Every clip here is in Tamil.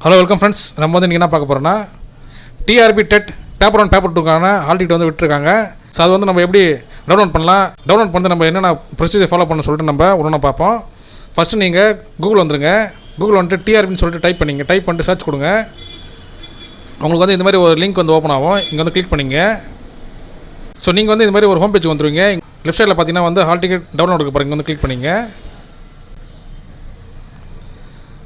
Hello welcome friends. நம்ம வந்து இன்றைக்கி என்ன பார்க்க போகிறோன்னா டிஆர்பி டெட் பேப்பர் 1 பேப்பர் 2க்கான ஹால் டிக்கெட் வந்து விட்டுருக்காங்க. ஸோ அது வந்து நம்ம எப்படி டவுன்லோட் பண்ணலாம், டவுன்லோட் பண்ணி நம்ம என்னென்ன ப்ரொசீஜர் ஃபாலோ பண்ண சொல்லிட்டு நம்ம ஒன்று பார்ப்போம். ஃபஸ்ட்டு நீங்கள் கூகுள் வந்துடுங்க. கூகுள் வந்துட்டு டிஆர்பின்னு சொல்லிட்டு டைப் பண்ணிட்டு சர்ச் கொடுங்க. உங்களுக்கு வந்து இந்த மாதிரி ஒரு லிங்க் வந்து ஓப்பன் ஆகும். இங்கே வந்து கிளிக் பண்ணிங்க. ஸோ நீங்கள் வந்து இந்த மாதிரி ஒரு ஹோம் பேஜ் வந்துடுவீங்க. லெஃப்ட் சைடில் பார்த்தீங்கன்னா வந்து ஹால் டிக்கெட் டவுன்லோட் இருக்க பாருங்க, வந்து கிளிக் பண்ணிங்க.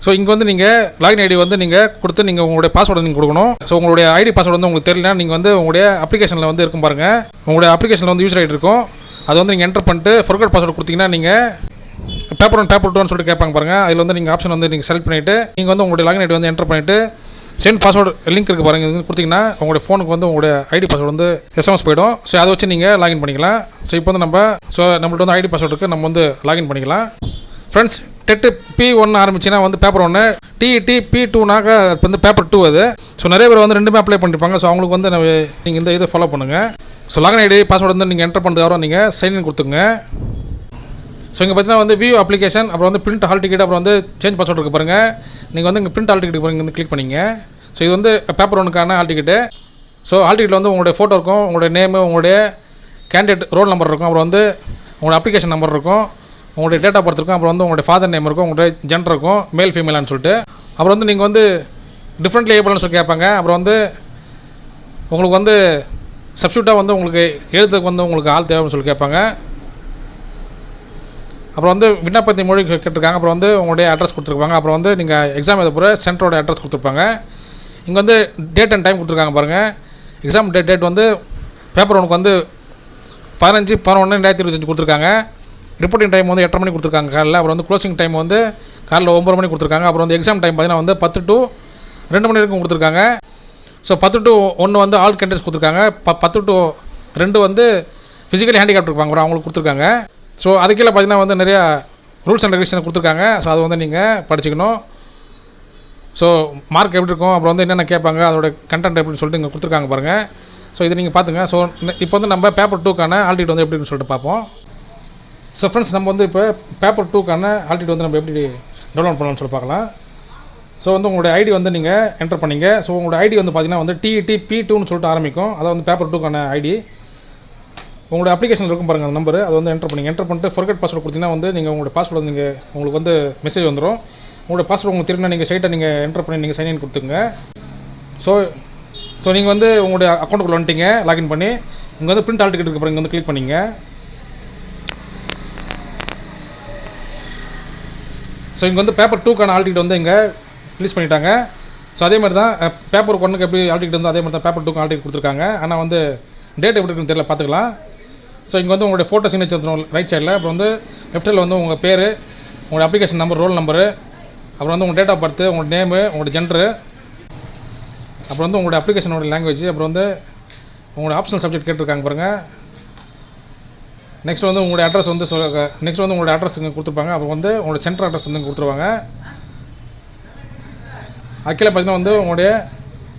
ஸோ இங்கே வந்து நீங்கள் லாகின் ஐடி வந்து நீங்கள் கொடுத்து நீங்கள் உங்களுடைய பாஸ்வேர்டு நீங்கள் கொடுக்கணும். ஸோ உங்களுடைய ஐடி பாஸ்வேர்டு வந்து உங்களுக்கு தெரியல, நீங்கள் வந்து உங்களுடைய அப்ளிகேஷனில் வந்து இருக்கும் பாருங்கள், உங்களுடைய அப்ளிகேஷனில் வந்து யூசர் ஐடி இருக்கும். அது வந்து நீங்கள் என்டர் பண்ணிட்டு ஃபர்கட் பாஸ்வேர்டு கொடுத்தீங்கன்னா நீங்கள் பேப்பர் 1 பேப்பர் 2ன்னு சொல்லிட்டு கேட்பாங்க பாருங்கள். அதில் வந்து நீங்கள் ஆப்ஷன் வந்து நீங்கள் செலக்ட் பண்ணிவிட்டு நீங்கள் வந்து உங்களுடைய லாகின் ஐடி வந்து என்டர் பண்ணிவிட்டு சென்ட் பாஸ்வேர்டு லிங்க் இருக்குது பாருங்கள், இது கொடுத்தீங்கன்னா உங்களுடைய ஃபோனுக்கு வந்து உங்களுடைய ஐடி பாஸ்வேர்டு வந்து எஸ்எம்எஸ் போயிடும். ஸோ அதை வச்சு நீங்கள் லாகின் பண்ணிக்கலாம். ஸோ இப்போ வந்து நம்மள்ட்ட வந்து ஐடி பாஸ்வேர்டு இருக்குது, நம்ம வந்து லாகின் பண்ணிக்கலாம். ஃப்ரெண்ட்ஸ், டெட்டு P1 ஆரம்பிச்சுன்னா வந்து பேப்பர் 1, TET P2னாக்க இப்போ வந்து பேப்பர் 2 அது. ஸோ நிறைய பேர் வந்து ரெண்டுமே அப்ளை பண்ணியிருப்பாங்க. ஸோ அவங்களுக்கு வந்து நீங்கள் இந்த இதை ஃபாலோ பண்ணுங்கள். ஸோ லாகின் ஐடி பாஸ்வேர்டு வந்து நீங்கள் என்டர் பண்ணுறதுக்கு நீங்கள் சைன்இன் கொடுத்துங்க. ஸோ இங்கே பார்த்தீங்கன்னா வந்து வியூ அப்ளிகேஷன், அப்புறம் வந்து பிரிண்ட் ஹால் டிக்கெட், அப்புறம் வந்து சேஞ்ச் பாஸ்வேர்டு இருக்குது பாருங்கள். நீங்கள் வந்து இங்கே பிரிண்ட் ஹால் டிக்கெட் பாருங்க, வந்து கிளிக் பண்ணிங்க. ஸோ இது வந்து பேப்பர் 1க்கான ஹால் டிக்கெட்டு. ஸோ ஹால் டிக்கெட்டில் வந்து உங்களுடைய ஃபோட்டோ இருக்கும், உங்களுடைய நேமு, உங்களுடைய கேண்டிடேட் ரோல் நம்பர் இருக்கும், அப்புறம் வந்து உங்களுடைய அப்ளிகேஷன் நம்பர் இருக்கும், உங்களுடைய டேட் ஆஃப் பர்த் இருக்கும், அப்புறம் வந்து உங்களுடைய ஃபாதர் நேம் இருக்கும், உங்களுடைய ஜெண்டர் இருக்கும், மேல் ஃபீமேலான்னு சொல்லிட்டு. அப்புறம் வந்து நீங்கள் வந்து டிஃப்ரெண்ட்லி ஏபிள்னு சொல்லி கேட்பாங்க. அப்புறம் வந்து உங்களுக்கு வந்து சப்ஸ்டியூட்டாக வந்து உங்களுக்கு எழுத்துக்கு வந்து உங்களுக்கு ஆள் தேவைன்னு சொல்லி கேட்பாங்க. அப்புறம் வந்து விண்ணப்பத்தி மொழி கேட்டிருக்காங்க. அப்புறம் வந்து உங்களுடைய அட்ரஸ் கொடுத்துருப்பாங்க. அப்புறம் வந்து நீங்கள் எக்ஸாம் எழுத போகிற சென்டரோட அட்ரஸ் கொடுத்துருப்பாங்க. இங்கே வந்து டேட் அண்ட் டைம் கொடுத்துருக்காங்க பாருங்கள். எக்ஸாம் டேட் வந்து பேப்பர் 1க்கு வந்து 15/11/2025 கொடுத்துருக்காங்க. ரிப்போர்ட்டிங் டைம் வந்து 8:30 மணிக்கு கொடுத்துருக்காங்க காலையில். அப்புறம் வந்து க்ளோசிங் டைம் வந்து காலையில் 9 மணிக்கு கொடுத்துருக்காங்க. அப்புறம் வந்து எக்ஸாம் டைம் பார்த்தீங்கன்னா வந்து 10 to 2 மணி வரைக்கும் கொடுத்துருக்காங்க. ஸோ 10 to 1 வந்து ஆல் கேண்டிடேட்ஸ் கொடுத்துருக்காங்க. 10 to 2 வந்து ஃபிசிக்கலி ஹேண்டிகேப்ட் இருப்பாங்க, அப்புறம் அவங்களுக்கு கொடுத்துருக்காங்க. ஸோ அதுக்கீழே பார்த்தீங்கன்னா வந்து நிறையா ரூல்ஸ் அண்ட் ரெகுலேஷன் கொடுத்துருக்காங்க. ஸோ அது வந்து நீங்கள் படிச்சுக்கணும். ஸோ மார்க் எப்படி இருக்கும், அப்புறம் வந்து என்னென்ன கேட்பாங்க, அதோட கண்டென்ட் எப்படின்னு சொல்லிட்டு இங்கே கொடுத்துருக்காங்க பாருங்கள். ஸோ இதை நீங்கள் பார்த்துங்க. ஸோ இப்போ வந்து நம்ம பேப்பர் 2க்கான ஹால் டிக்கெட் வந்து எப்படின்னு சொல்லிட்டு பார்ப்போம். ஸோ ஃப்ரெண்ட்ஸ், நம்ம வந்து இப்போ பேப்பர் 2க்கான ஹால் டிக்கெட் வந்து நம்ம எப்படி டவுன்லோட் பண்ணலாம்னு சொல்லி பார்க்கலாம். ஸோ வந்து உங்களுடைய ஐடி வந்து நீங்கள் என்டர் பண்ணிங்க. ஸோ உங்களோட ஐடி வந்து பார்த்தீங்கன்னா வந்து TET P2ன்னு சொல்லிட்டு ஆரம்பிக்கும். அதாவது வந்து பேப்பர் 2க்கான ஐடி உங்களுடைய அப்ளிகேஷன் இருக்கும் பாருங்கள், அந்த நம்பர். அதை வந்து என்டர் பண்ணிட்டு ஃபர்கட் பாஸ்வேர்டு கொடுத்தீங்கன்னா வந்து நீங்கள் உங்களுடைய பாஸ்வேர்டு வந்து உங்களுக்கு வந்து மெசேஜ் வந்துடும். உங்களுடைய பாஸ்வேர்டு உங்களுக்கு தெரியும்னா நீங்கள் ஸ்ட்ரைட்டாக நீங்கள் என்டர் பண்ணி நீங்கள் சைன்இன் கொடுத்துங்க. ஸோ நீங்கள் வந்து உங்களுடைய அக்கௌண்ட்டுக்குள்ளே வந்துட்டீங்க, லாகின் பண்ணி இங்கே வந்து பிரிண்ட் ஹால் டிக்கெட் இருக்கு பாருங்க, இங்கே வந்து கிளிக் பண்ணிங்க. ஸோ இங்கே வந்து பேப்பர் 2க்கான ஹால் டிக்கெட் வந்து இங்கே ரிலீஸ் பண்ணிட்டாங்க. ஸோ அதே மாதிரி தான் பேப்பர் 1க்கு எப்படி ஹால் டிக்கெட் வந்து அதே மாதிரி தான் பேப்பர் 2க்கு ஹால் டிக்கெட் கொடுத்துருக்காங்க. ஆனால் வந்து டேட் எப்படி இருக்குன்னு தெரியல, பார்த்துக்கலாம். ஸோ இங்கே வந்து உங்களுடைய ஃபோட்டோ சிக்னேச்சர் வந்துடும் ரைட் சைடில். அப்புறம் வந்து லெஃப்ட் சைடில் வந்து உங்கள் பேர், உங்களுடைய அப்ளிகேஷன் நம்பர், ரோல் நம்பரு, அப்புறம் வந்து உங்கள் டேட் ஆஃப் பர்த், உங்களோட நேமு, உங்களோட ஜெண்டரு, அப்புறம் வந்து உங்களுடைய அப்ளிகேஷனோட லாங்குவேஜ், அப்புறம் வந்து உங்களோட ஆப்ஷனல் சப்ஜெக்ட் கேட்டிருக்காங்க பாருங்கள். நெக்ஸ்ட் வந்து உங்களுடைய அட்ரஸ் வந்து நெக்ஸ்ட் வந்து உங்களுடைய அட்ரஸ் இங்கே கொடுத்துருப்பாங்க. அப்புறம் வந்து உங்களோட சென்டர் அட்ரஸ் வந்து கொடுத்துருவாங்க. அக்கீழே பார்த்தீங்கன்னா வந்து உங்களுடைய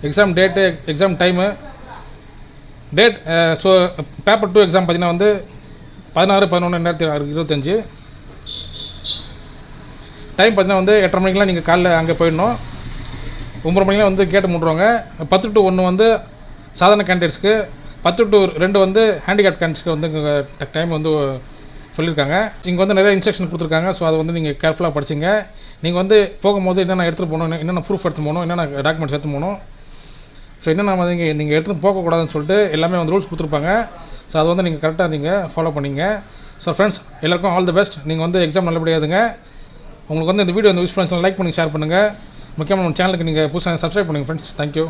exam date, exam time, date. So paper 2 exam பார்த்தீங்கன்னா வந்து 16/11/2025. டைம் பார்த்தீங்கன்னா வந்து 8:30 மணிக்கெலாம் நீங்கள் காலையில் அங்கே போயிடணும். 9 மணிக்கெலாம் வந்து கேட்டு மூடுவாங்க. 10 to 1 வந்து சாதாரண கேண்டிடேட்ஸ்க்கு, 10 to 2 வந்து ஹேண்டிகேப் கேண்டிடேட்ஸ்க்கு வந்து இங்கே டைம் வந்து சொல்லியிருக்காங்க. இங்கே வந்து நிறைய இன்ஸ்ட்ரக்ஷன் கொடுத்துருக்காங்க. ஸோ அதை வந்து நீங்கள் கேர்ஃபுல்லாக படிச்சிங்க. நீங்கள் வந்து போகும்போது என்னென்ன எடுத்துகிட்டு போகணும், என்னென்ன ப்ரூஃப் எடுத்து போகணும், என்னென்ன டாக்குமெண்ட்ஸ் எடுத்து போகணும், ஸோ என்னென்ன வந்து நீங்கள் எடுத்துகிட்டு போகக்கூடாதுன்னு சொல்லிட்டு எல்லாமே வந்து ரூல்ஸ் கொடுத்துருப்பாங்க. ஸோ அதை வந்து நீங்கள் கரெக்டாக நீங்கள் ஃபாலோ பண்ணிங்க. ஸோ ஃப்ரெண்ட்ஸ், எல்லாருக்கும் ஆல் தி பெஸ்ட். நீங்கள் வந்து எக்ஸாம் நல்லபடியாக எழுதுங்க. உங்களுக்கு வந்து இந்த வீடியோ வந்து யூஸ் பண்ணி லைக் பண்ணி ஷேர் பண்ணுங்கள். முக்கியமாக நம்ம சேனலுக்கு நீங்கள் புதுசாக சப்ஸ்கிரைப் பண்ணுங்கள் ஃப்ரெண்ட்ஸ். தேங்க்யூ.